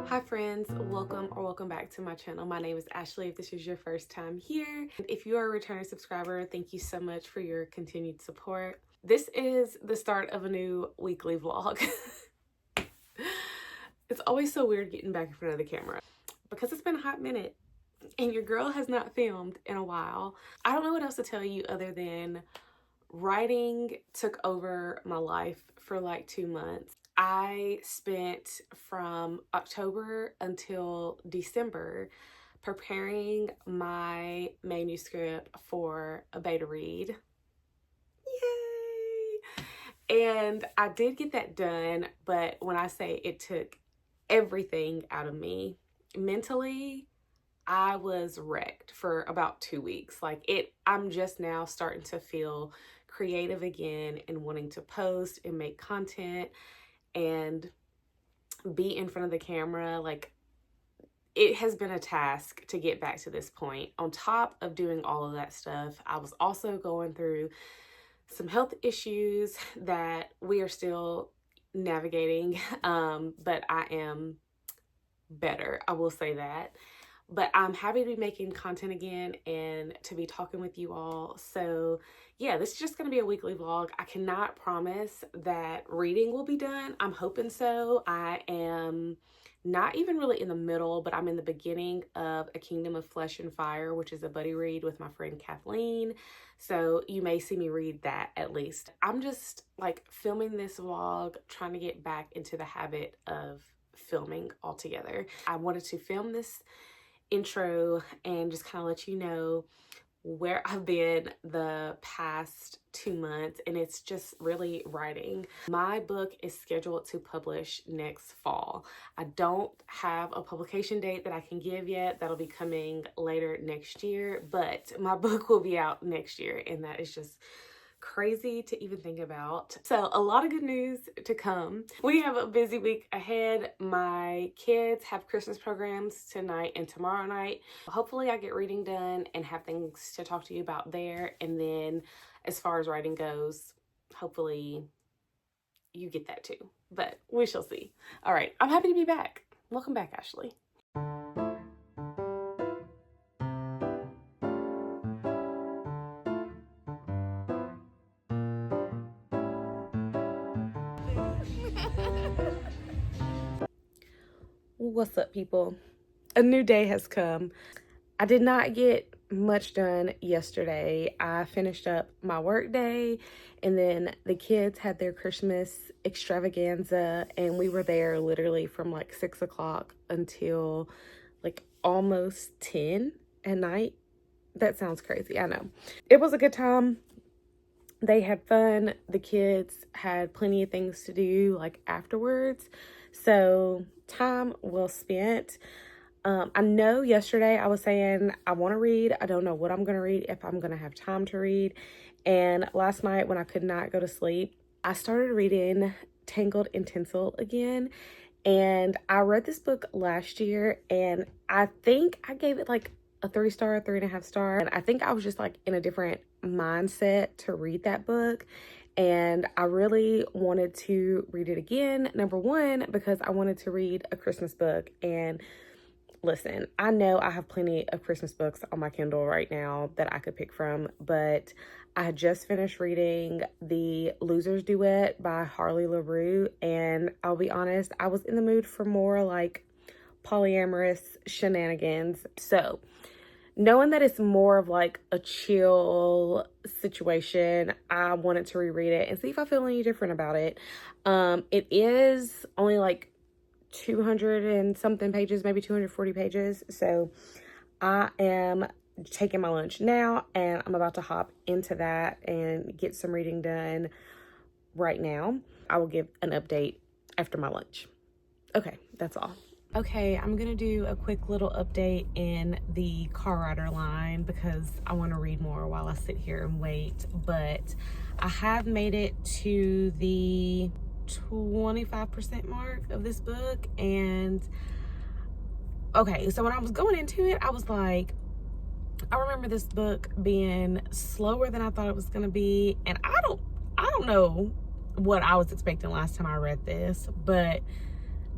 Hi friends, welcome back to my channel. My name is Ashley if this is your first time here. If you are a returning subscriber, thank you so much for your continued support. This is the start of a new weekly vlog. It's always so weird getting back in front of the camera because it's been a hot minute and your girl has not filmed in a while. I don't know what else to tell you other than writing took over my life for like 2 months. I spent from October until December preparing my manuscript for a beta read. Yay! And I did get that done, but when I say it took everything out of me, mentally, I was wrecked for about 2 weeks. I'm just now starting to feel creative again and wanting to post and make content and be in front of the camera. It has been a task to get back to this point. On top of doing all of that stuff, I was also going through some health issues that we are still navigating, but I am better, I will say that. But I'm happy to be making content again and to be talking with you all. So yeah, this is just going to be a weekly vlog. I cannot promise that reading will be done. I'm hoping so. I am not even really in the middle, but I'm in the beginning of A Kingdom of Flesh and Fire, which is a buddy read with my friend Kathleen. So you may see me read that at least. I'm just filming this vlog, trying to get back into the habit of filming altogether. I wanted to film this intro and just kind of let you know where I've been the past 2 months, and it's just really writing. My book is scheduled to publish next fall. I don't have a publication date that I can give yet. That'll be coming later next year, but my book will be out next year, and that is just crazy to even think about. So a lot of good news to come. We have a busy week ahead. My kids have Christmas programs tonight and tomorrow night. Hopefully I get reading done and have things to talk to you about there. And then as far as writing goes, hopefully you get that too, but we shall see. All right, I'm happy to be back. Welcome back, Ashley. What's up, people? A new day has come. I did not get much done yesterday. I finished up my work day, and then the kids had their Christmas extravaganza, and we were there literally from 6 o'clock until almost 10 at night. That sounds crazy, I know. It was a good time. They had fun. The kids had plenty of things to do afterwards. So time well spent. I know yesterday I was saying I want to read. I don't know what I'm going to read, if I'm going to have time to read. And last night when I could not go to sleep, I started reading Tangled in Tinsel again. And I read this book last year, and I think I gave it a 3-star, 3.5-star. And I think I was just in a different mindset to read that book. And I really wanted to read it again. Number one, because I wanted to read a Christmas book. And listen, I know I have plenty of Christmas books on my Kindle right now that I could pick from, but I had just finished reading The Loser's Duet by Harley LaRue, and I'll be honest, I was in the mood for more polyamorous shenanigans. So knowing that it's more of a chill situation, I wanted to reread it and see if I feel any different about it. It is only 200 and something pages, maybe 240 pages. So I am taking my lunch now, and I'm about to hop into that and get some reading done right now. I will give an update after my lunch. Okay, that's all. Okay, I'm gonna do a quick little update in the car rider line because I want to read more while I sit here and wait. But I have made it to the 25% mark of this book. And okay, so when I was going into it, I was I remember this book being slower than I thought it was gonna be, and I don't know what I was expecting last time I read this, but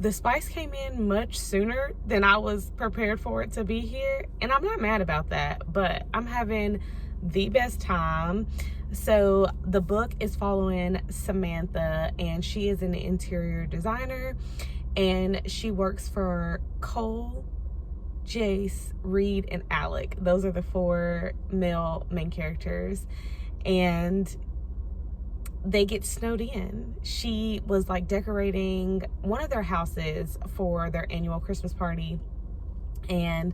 The spice came in much sooner than I was prepared for it to be here, and I'm not mad about that, but I'm having the best time. So the book is following Samantha, and she is an interior designer, and she works for Cole, Jace, Reed, and Alec. Those are the 4 male main characters, and they get snowed in. She was like decorating one of their houses for their annual Christmas party, and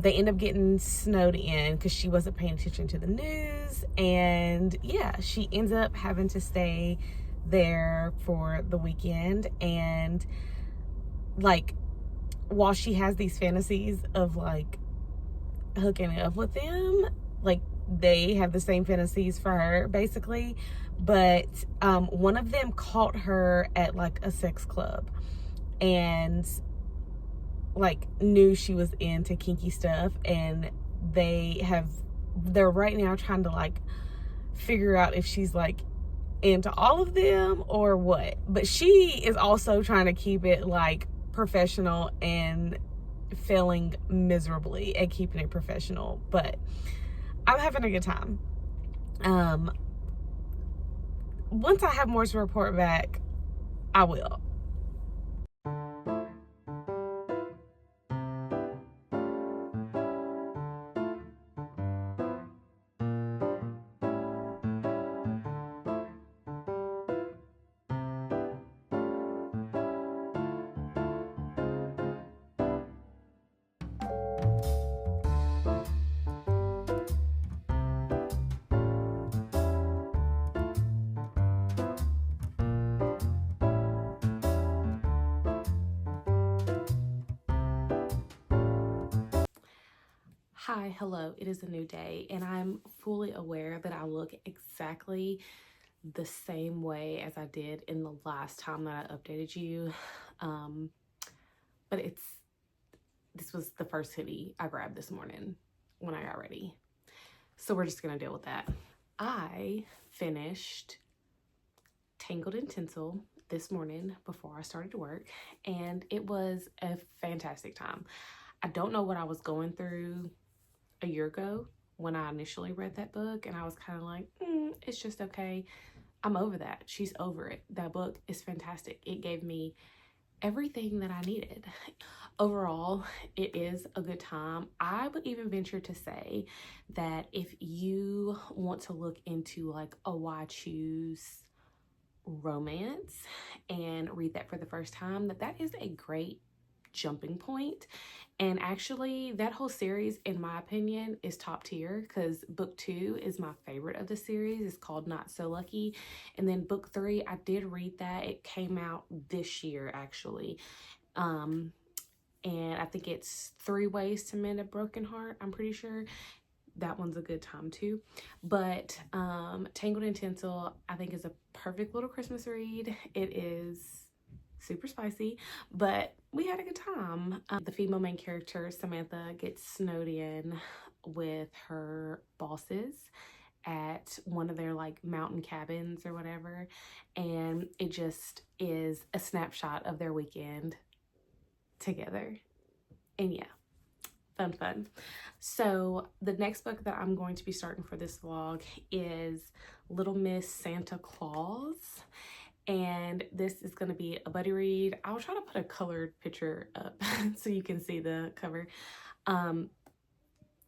they end up getting snowed in because she wasn't paying attention to the news. And yeah, she ends up having to stay there for the weekend. And like, while she has these fantasies of like hooking up with them, like they have the same fantasies for her basically. But one of them caught her at like a sex club and like knew she was into kinky stuff, and they're right now trying to like figure out if she's like into all of them or what. But she is also trying to keep it like professional and failing miserably at keeping it professional, but I'm having a good time. Once I have more to report back, I will. Hi, hello, it is a new day, and I'm fully aware that I look exactly the same way as I did in the last time that I updated you. But this was the first hoodie I grabbed this morning when I got ready. So we're just gonna deal with that. I finished Tangled in Tinsel this morning before I started to work, and it was a fantastic time. I don't know what I was going through a year ago when I initially read that book, and I was kind of like, it's just okay. I'm over that. She's over it. That book is fantastic. It gave me everything that I needed. Overall, it is a good time. I would even venture to say that if you want to look into like a why choose romance and read that for the first time, that is a great jumping point. And actually that whole series, in my opinion, is top tier, because book 2 is my favorite of the series. It's called Not So Lucky. And then book 3, I did read that. It came out this year actually. And I think it's 3 Ways to Mend a Broken Heart, I'm pretty sure. That one's a good time too. But Tangled in Tinsel, I think, is a perfect little Christmas read. It is super spicy, but we had a good time. The female main character, Samantha, gets snowed in with her bosses at one of their like mountain cabins or whatever, and it just is a snapshot of their weekend together. And yeah, fun. So the next book that I'm going to be starting for this vlog is Little Miss Santa Claus, and this is going to be a buddy read. I'll try to put a colored picture up so you can see the cover.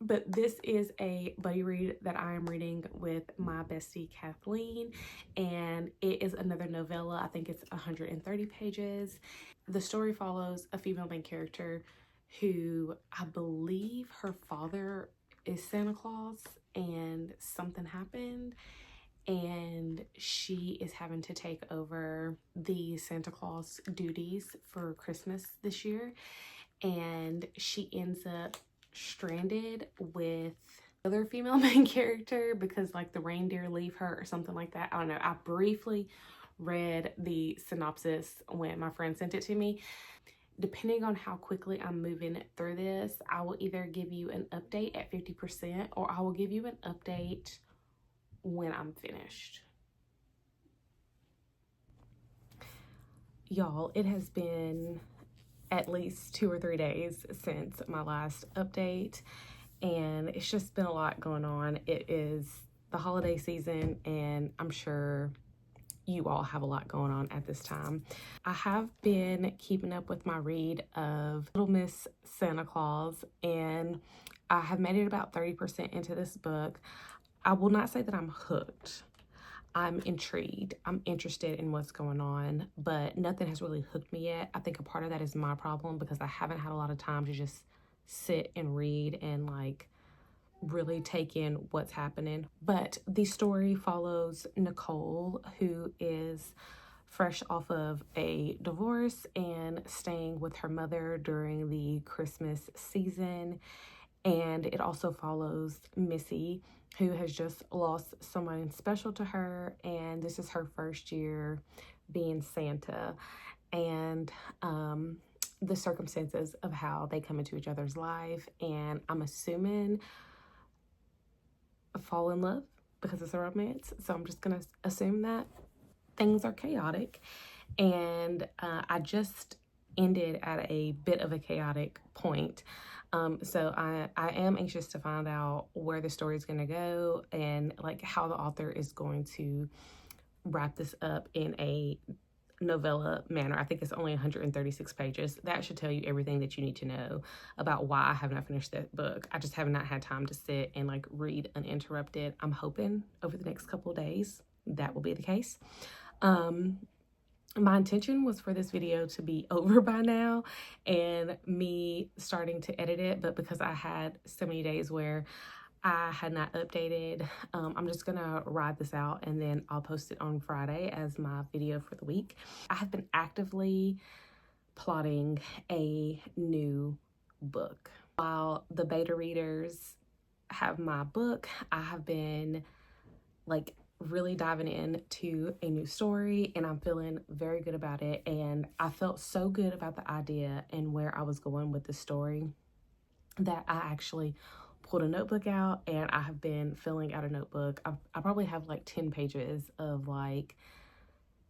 But this is a buddy read that I am reading with my bestie Kathleen, and it is another novella. I think it's 130 pages. The story follows a female main character who, I believe her father is Santa Claus, and something happened and she is having to take over the Santa Claus duties for Christmas this year, and she ends up stranded with other female main character because like the reindeer leave her or something like that. I don't know. I briefly read the synopsis when my friend sent it to me. Depending on how quickly I'm moving through this, I will either give you an update at 50% or I will give you an update when I'm finished. Y'all, it has been at least 2 or 3 days since my last update, and it's just been a lot going on. It is the holiday season, and I'm sure you all have a lot going on at this time. I have been keeping up with my read of Little Miss Santa Claus, and I have made it about 30% into this book. I will not say that I'm hooked. I'm intrigued. I'm interested in what's going on, but nothing has really hooked me yet. I think a part of that is my problem because I haven't had a lot of time to just sit and read and like really take in what's happening. But the story follows Nicole, who is fresh off of a divorce and staying with her mother during the Christmas season. And it also follows Missy, who has just lost someone special to her, and this is her first year being Santa, and the circumstances of how they come into each other's life, and I'm assuming fall in love because it's a romance. So I'm just gonna assume that things are chaotic, and I just ended at a bit of a chaotic point. So I am anxious to find out where the story is going to go and like how the author is going to wrap this up in a novella manner. I think it's only 136 pages. That should tell you everything that you need to know about why I have not finished that book. I just have not had time to sit and like read uninterrupted. I'm hoping over the next couple of days that will be the case. My intention was for this video to be over by now and me starting to edit it, but because I had so many days where I had not updated, I'm just gonna ride this out and then I'll post it on Friday as my video for the week. I have been actively plotting a new book. While the beta readers have my book, I have been like really diving into a new story and I'm feeling very good about it. And I felt so good about the idea and where I was going with the story that I actually pulled a notebook out and I have been filling out a notebook. I probably have like 10 pages of like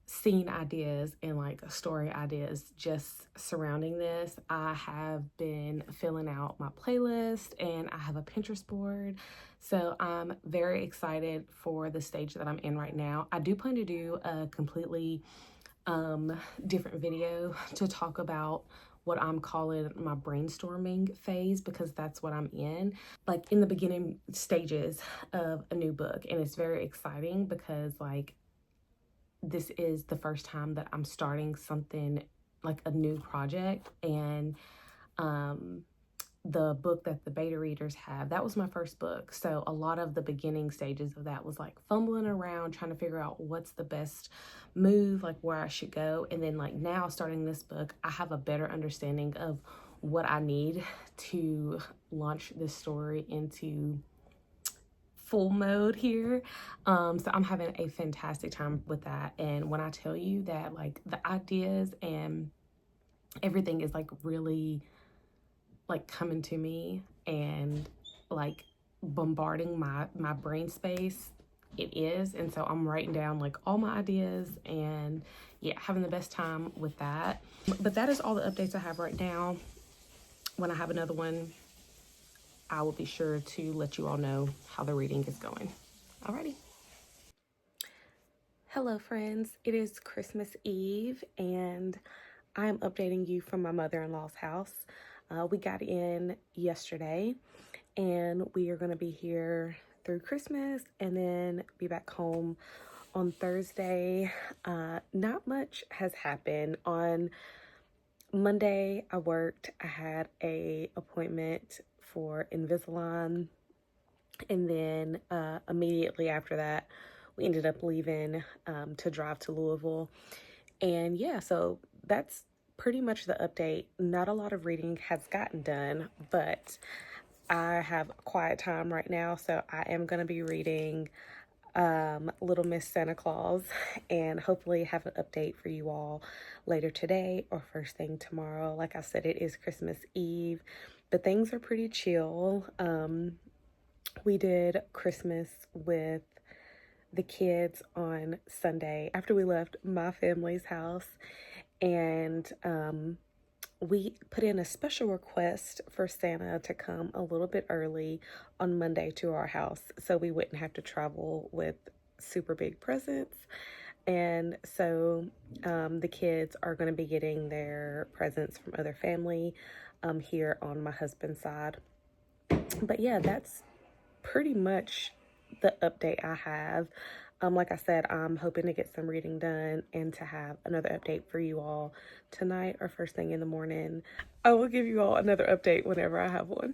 scene ideas and like story ideas just surrounding this. I have been filling out my playlist and I have a Pinterest board. So I'm very excited for the stage that I'm in right now. I do plan to do a completely different video to talk about what I'm calling my brainstorming phase because that's what I'm in, like in the beginning stages of a new book. And it's very exciting because like this is the first time that I'm starting something like a new project, and the book that the beta readers have, that was my first book. So a lot of the beginning stages of that was like fumbling around trying to figure out what's the best move, like where I should go. And then like now starting this book, I have a better understanding of what I need to launch this story into full mode here. So I'm having a fantastic time with that. And when I tell you that like the ideas and everything is like really like coming to me and like bombarding my brain space, it is. And so I'm writing down like all my ideas and yeah, having the best time with that. But that is all the updates I have right now. When I have another one, I will be sure to let you all know how the reading is going. Alrighty. Hello friends, it is Christmas Eve and I am updating you from my mother-in-law's house. We got in yesterday and we are going to be here through Christmas and then be back home on Thursday. Not much has happened. On Monday I worked. I had a appointment for Invisalign, and then immediately after that we ended up leaving to drive to Louisville. And yeah, so that's pretty much the update. Not a lot of reading has gotten done, but I have quiet time right now, so I am going to be reading Little Miss Santa Claus and hopefully have an update for you all later today or first thing tomorrow. Like I said, it is Christmas Eve, but things are pretty chill. We did Christmas with the kids on Sunday after we left my family's house, And we put in a special request for Santa to come a little bit early on Monday to our house so we wouldn't have to travel with super big presents. And so the kids are going to be getting their presents from other family here on my husband's side. But yeah, that's pretty much the update I have. Like I said, I'm hoping to get some reading done and to have another update for you all tonight or first thing in the morning. I will give you all another update whenever I have one.